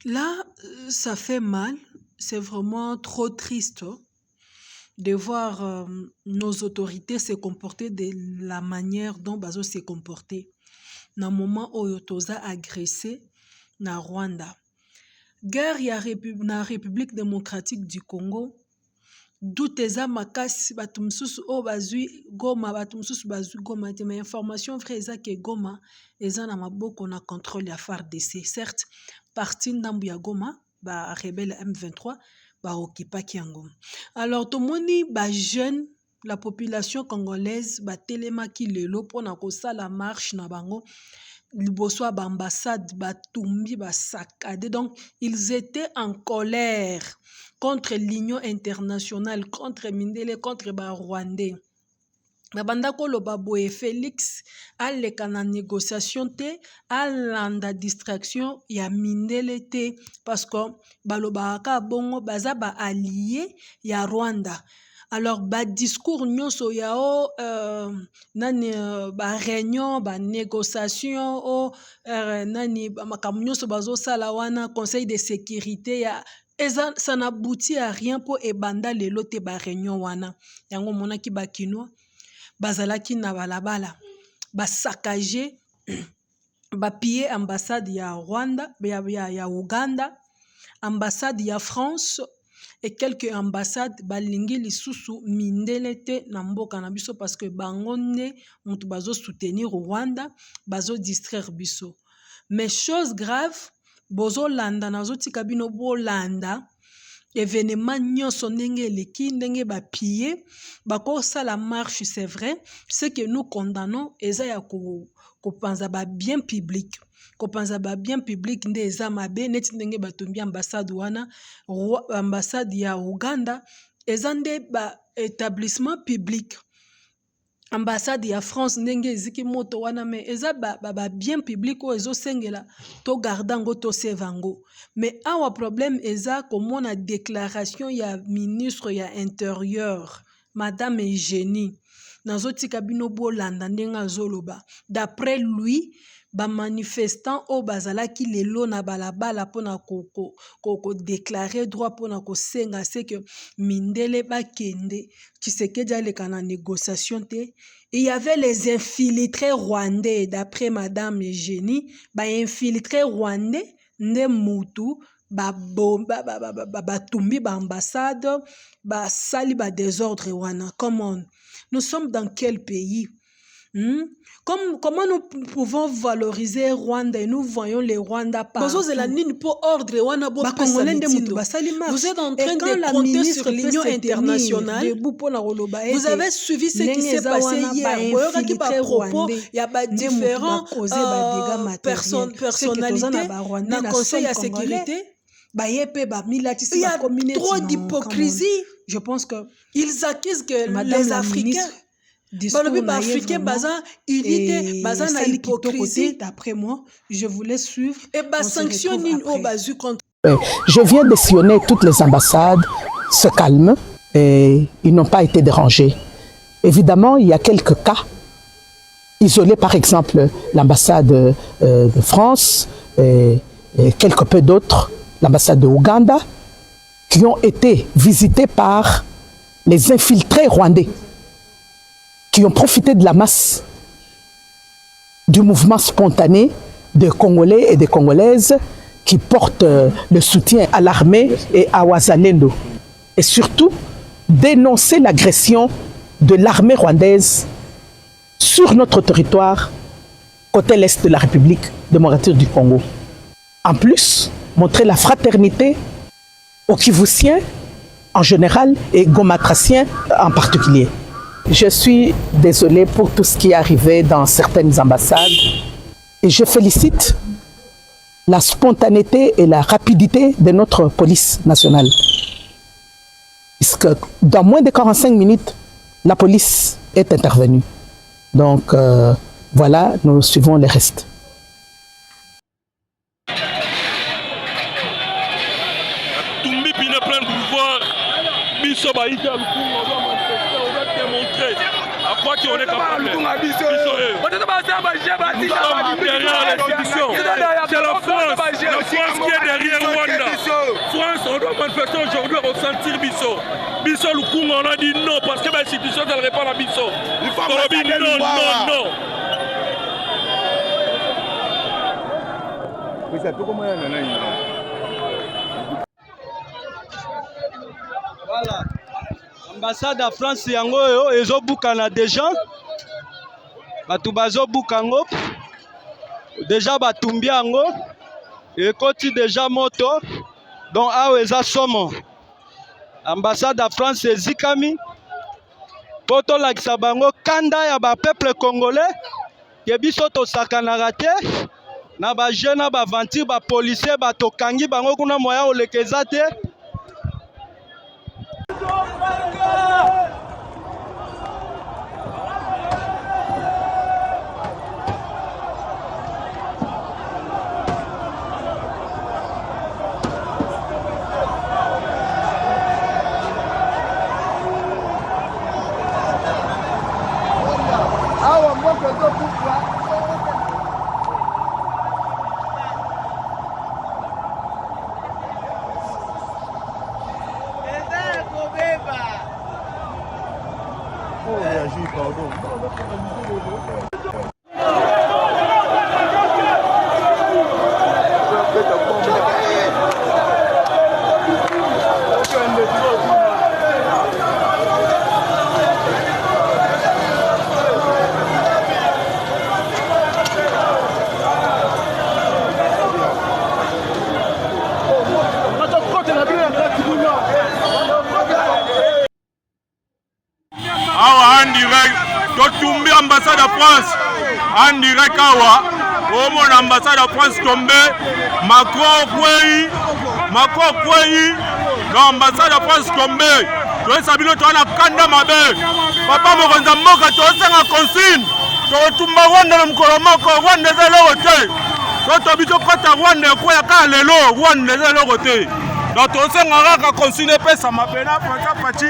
Là, ça fait mal. C'est vraiment trop triste de voir nos autorités se comporter de la manière dont Bazo s'est comporté. Na moment où toza agressé na Rwanda. Guerre na République démocratique du Congo. D'où eza makasi bato mosusu oyo bazwi Goma, bato mosusu bazwi Goma te, mais information vrai eza ke Goma eza na maboko na contrôle ya FARDC. Certes, parti ndambu ya Goma, ba rebelle M23, ba occupaki yango. Alors tomoni ba jeune, la population congolaise ba telemaki lelo pona kosala marche na bango liboso ba ambassade batumbi ba saccadé. Donc ils étaient en colère contre l'Union internationale, contre Mindele, contre ba Rwandais. Babanda koloba boye Félix aleka na négociation te, alanda distraction ya Mindele te, parce que balobaka bongo baza ba allié ya Rwanda. Alors ba discours nyonso ya nani ba réunion ba négociation nani makambo nyonso bazo sala wana conseil de sécurité ya eza ça n'aboutit à rien po ebanda lelo te ba réunion wana yango monaki ba kinois bazalaki na balabala ba saccager ba piller ambassade ya Rwanda ya Uganda, ambassade ya France et quelques ambassades balingi lisusu Mindele te na mboka na biso, parce que bango nde mutu bazo soutenir Rwanda, bazo distraire biso. Mais chose grave, bozo landa nazo tika bino bo landa événement nyonso ndenge eleki ndenge ba piller bako sala marche. C'est vrai, ce que nous condamnons eza ya ko panza ba bien public, ko panza ba bien public nde eza mabe neti ndenge batombi ambassade wana, ambassade ya Uganda eza nde ba établissement public, ambassade ya France ndenge eziki moto wana, mais eza ba bien public o ezo sengela to gardango to sevango. Mais awa problème eza komona déclaration ya ministre ya intérieur Madame Eugénie nazotika bino bolanda ndenge azoloba. D'après lui, ba manifestant o bazalaki lelo na balabala pona ko déclarer droit pona ko senga c'est que Mindele bakende Tshisekedi aleka na négociation te. Il y avait les infiltrés rwandais. D'après Madame Eugénie, ba infiltrés rwandais nde mutu batumbi ba ambassade ba sali ba désordre wana. Comment nous sommes dans quel pays? Comment nous pouvons valoriser Rwanda et nous voyons les Rwandais partout? Vous êtes en train de compter sur l'Union internationale. Vous avez suivi ce qui s'est passé hier. Il y a différentes personnalités dans le Conseil de sécurité. Il y a trop d'hypocrisie. Je pense que ils accusent que les Africains d'après moi, je voulais suivre et je viens de sillonner toutes les ambassades, se calment et ils n'ont pas été dérangés. Évidemment, il y a quelques cas isolés, par exemple l'ambassade de France et quelque peu d'autres, l'ambassade de Ouganda, qui ont été visités par les infiltrés rwandais, qui ont profité de la masse du mouvement spontané des Congolais et des Congolaises qui portent le soutien à l'armée et à Wazalendo. Et surtout, dénoncer l'agression de l'armée rwandaise sur notre territoire, côté l'Est de la République démocratique du Congo. En plus, montrer la fraternité aux Kivussiens en général et Gomatraciens en particulier. Je suis désolée pour tout ce qui est arrivé dans certaines ambassades et je félicite la spontanéité et la rapidité de notre police nationale. Puisque dans moins de 45 minutes, la police est intervenue. Donc voilà, nous suivons les restes. À quoi on est capable. C'est la France qui est derrière moi. manifestant aujourd'hui à ressentir Bisso. Bisso Lukunga, on a dit non parce que l'institution ne répond à Bisso. Il faut dire non, non, non. Voilà. L'ambassade de France yango oyo ezobukana déjà. Batu bazobuka yango. Déjà batumbi yango. Ekoti déjà moto. Donc awa eza somo. Ambassade de France ezikami. Poto lakisa bango kanda ya ba peuple congolais. Ke biso tosakanaka te. Na ba jeune na ba venture ba policier ba tokangi bango kuna moya olekeza te. En direct, Totumbi ambassade de France, en direct awa, au mon ambassade de France tombé, Macron Kwei, l'ambassade de France tombé, toi Sabino toi na kanda mabe, papa mokonza mboka toi senga consigne, toi tumba Rwanda na mkolo moko Rwanda zelo wote, toi tobito kota Rwanda kwa ka lelo Rwanda zelo wote. Donc toi senga raka consigne pesa mabena pata pati.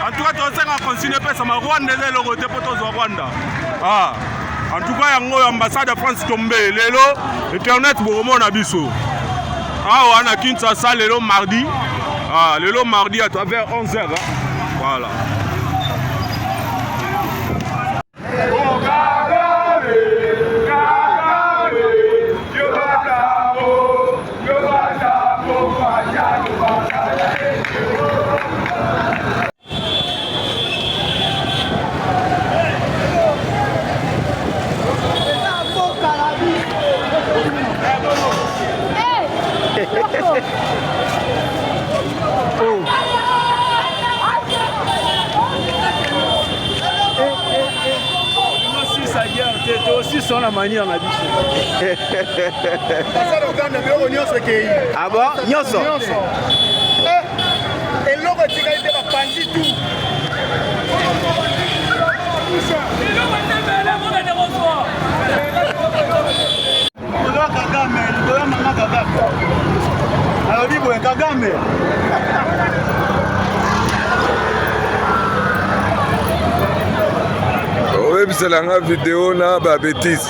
En tout cas, tu as continué à faire ça. Rwanda est le côté pour Rwanda. Ah. En tout cas, il y a l'ambassade de France tombée. Lelo, Internet, pour mon abisso. Ah, on a Kinshasa, lelo mardi. Ah, lelo mardi à travers 11h. Hein. Voilà. Aussi sur la manière on a dit. Ah bon? Nyonso. Et l'eau est égalité par Panzi tout. Kagame. oyebiselanga video na babétise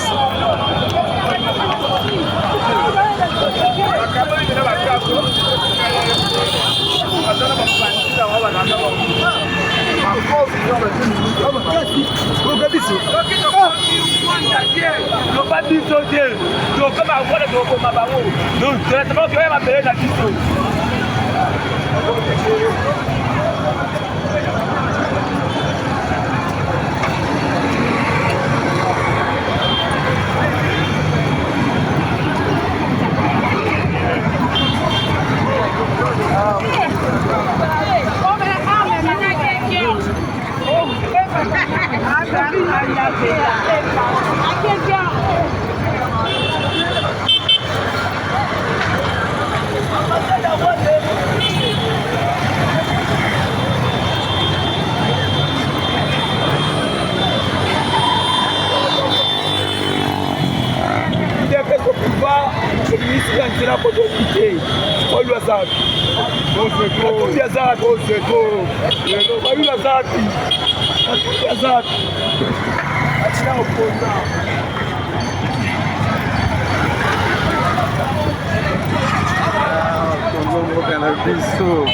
biso.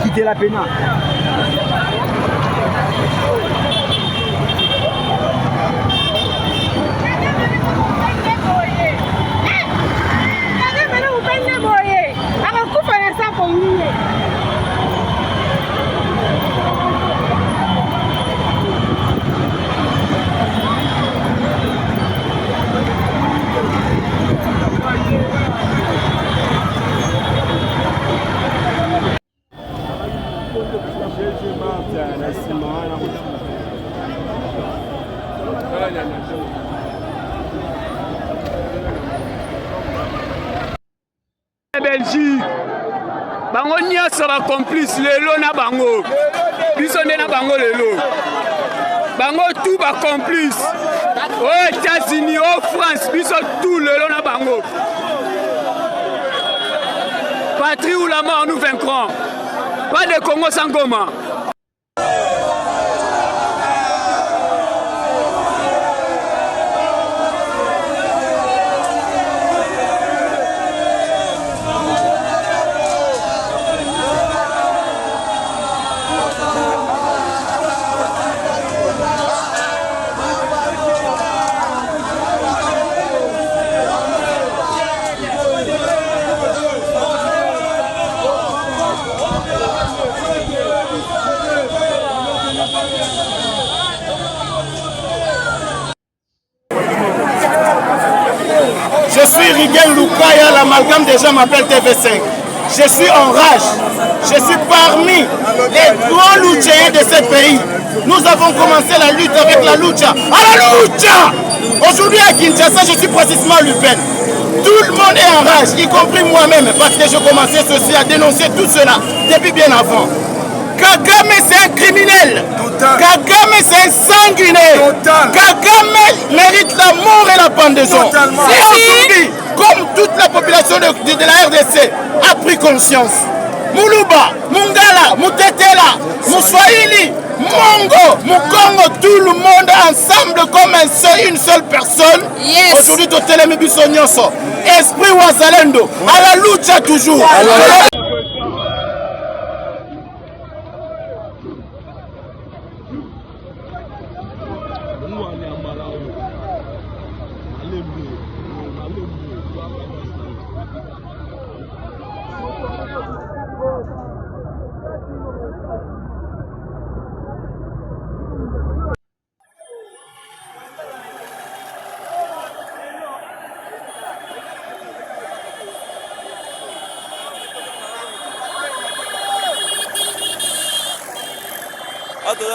Quitter la pena. Belgique bango nyonso ba complice lelo na bango biso nde na bango lelo bango tout ba complice aux États-Unis aux France biso tout lelo na bango patrie ou la mort nous vaincrons pas de Congo sans Goma. Je suis Rigel Loukaya, l'amalgame des gens m'appellent TV5. Je suis en rage. Je suis parmi les grands lutteurs de ce pays. Nous avons commencé la lutte avec la lucha. À la lucha! Aujourd'hui à Kinshasa, je suis précisément Lupen. Tout le monde est en rage, y compris moi-même, parce que je commençais ceci à dénoncer tout cela depuis bien avant. Kagame c'est un criminel. Kagame c'est un sanguinaire. Kagame mérite la mort et la pendaison. Et aujourd'hui, comme toute la population de la RDC a pris conscience, Muluba, Mungala, Mutetela, Muswahili, Mongo, Mukongo, tout le monde ensemble comme une seule personne. Yes. Aujourd'hui, Totelemi Bissonyoso, Esprit Wazalendo, à la lucha toujours.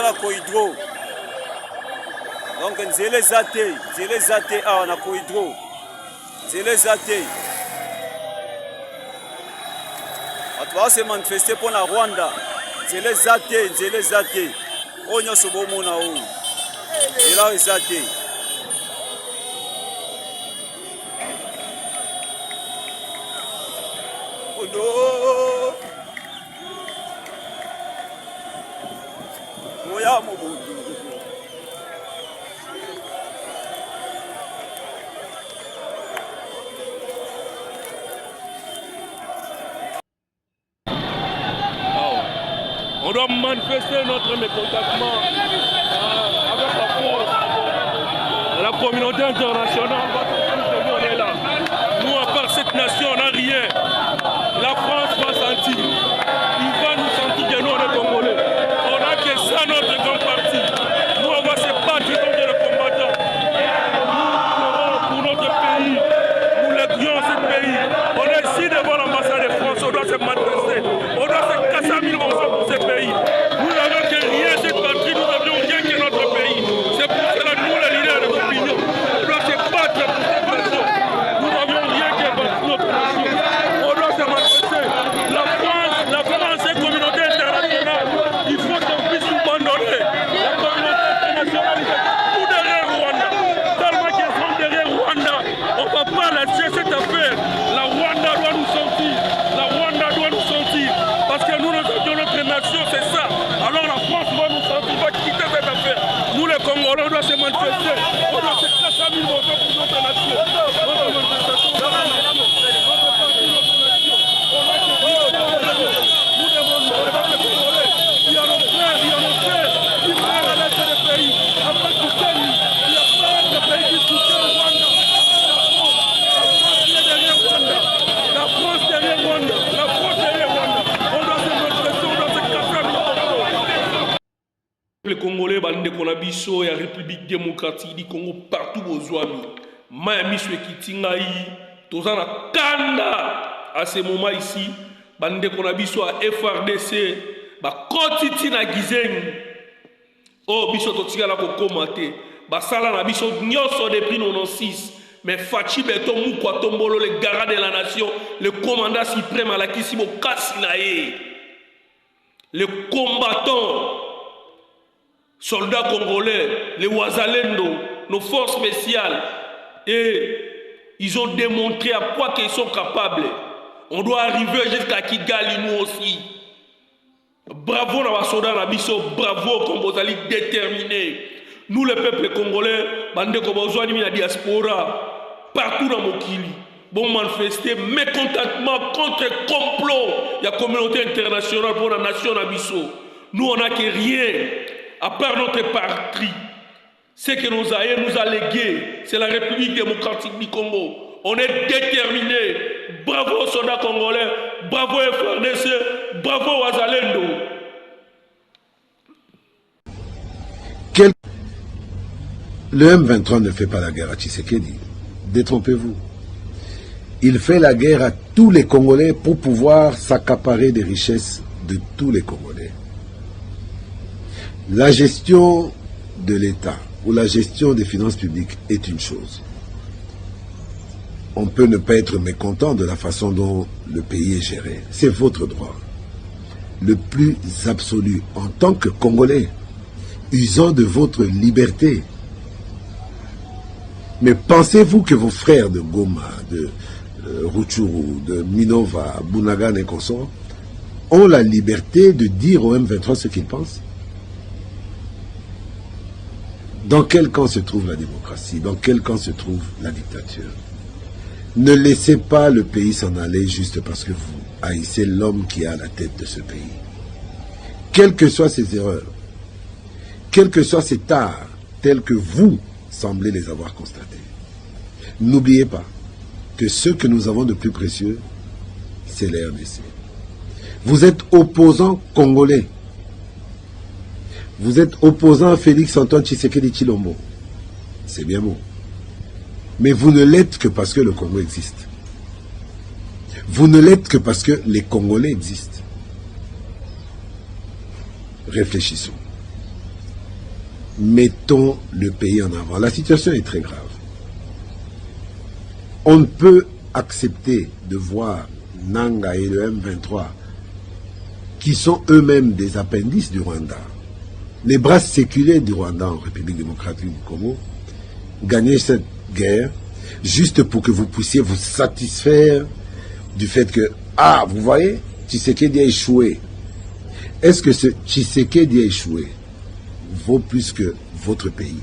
Dans Koidro. Donc nzele zate awa na Koidro. Nzele zate. Atu va se manifester pour la Rwanda. Nzele zate. Onyo sobomo na o. Nzela zate. Oh no. Moya mobudu. On doit manifester notre mécontentement avec la force. La communauté internationale, nous on est là. Nous, à part cette nation, on n'a rien. La France va sentir. Il va nous sentir que nous, on est Congolais. On n'a que ça, notre grand parti. Nous, on va se battre contre les combattants. Nous, pour notre pays, nous l'aidons ce pays. On est ici devant l'ambassade de France, on doit se manifester. On doit se casser à 1000 morceaux pour ce pays. Nous n'avons que rien cette patrie, nous n'avions rien que notre pays. C'est pour cela que nous, les leaders de l'opinion, on doit se battre pour cette nation. Nous n'avions rien que notre nation. peuple congolais, bande konabiso ya République démocratique du Congo partout bozwami. Maya miswe kitingai, tozana kanda à ce moment ici, bande konabiso à FRDC, ba kotiti na gizengi. Oh biso totika la ko komate, ba sala na biso nyoso depuis 96. Mais Fachi Beto Moukwa Tombolo, le garant de la nation, le commandant suprême à la Kisibo Kassinaye, les combattants, soldats congolais, les Ouazalendo, nos forces spéciales, et ils ont démontré à quoi qu'ils sont capables. On doit arriver jusqu'à Kigali, nous aussi. Bravo na soldats Nabiso, bravo Kombozali déterminé. Nous, le peuple congolais, bande Kobozwani la diaspora, partout dans Mokili, bon manifester mécontentement contre le complot de la communauté internationale pour la nation Nabiso. Nous, on n'a que rien, à part notre patrie. Ce que nos aïeux nous a légué, c'est la République démocratique du Congo. On est déterminés. Bravo aux soldats congolais, bravo FRDC, bravo aux Azalendo. Le M23 ne fait pas la guerre à Tshisekedi. Détrompez-vous. Il fait la guerre à tous les Congolais pour pouvoir s'accaparer des richesses de tous les Congolais. La gestion de l'État ou la gestion des finances publiques est une chose. On peut ne pas être mécontent de la façon dont le pays est géré. C'est votre droit. Le plus absolu en tant que Congolais, usant de votre liberté. Mais pensez-vous que vos frères de Goma, de Rutshuru, de Minova, Bunagan et consorts ont la liberté de dire au M23 ce qu'ils pensent? Dans quel camp se trouve la démocratie? Dans quel camp se trouve la dictature? Ne laissez pas le pays s'en aller juste parce que vous haïssez l'homme qui est à la tête de ce pays. Quelles que soient ses erreurs, quels que soient ses tares, tels que vous semblez les avoir constatés. N'oubliez pas que ce que nous avons de plus précieux, c'est la RDC. Vous êtes opposant congolais. Vous êtes opposant à Félix Antoine Tshisekedi Tshilombo. C'est bien beau. Mais vous ne l'êtes que parce que le Congo existe. Vous ne l'êtes que parce que les Congolais existent. Réfléchissons. Mettons le pays en avant. La situation est très grave. On ne peut accepter de voir Nanga et le M23, qui sont eux-mêmes des appendices du Rwanda, les bras séculaires du Rwanda en République démocratique du Congo, gagner cette guerre juste pour que vous puissiez vous satisfaire du fait que, ah, vous voyez, Tshisekedi a échoué. Est-ce que ce Tshisekedi a échoué vaut plus que votre pays?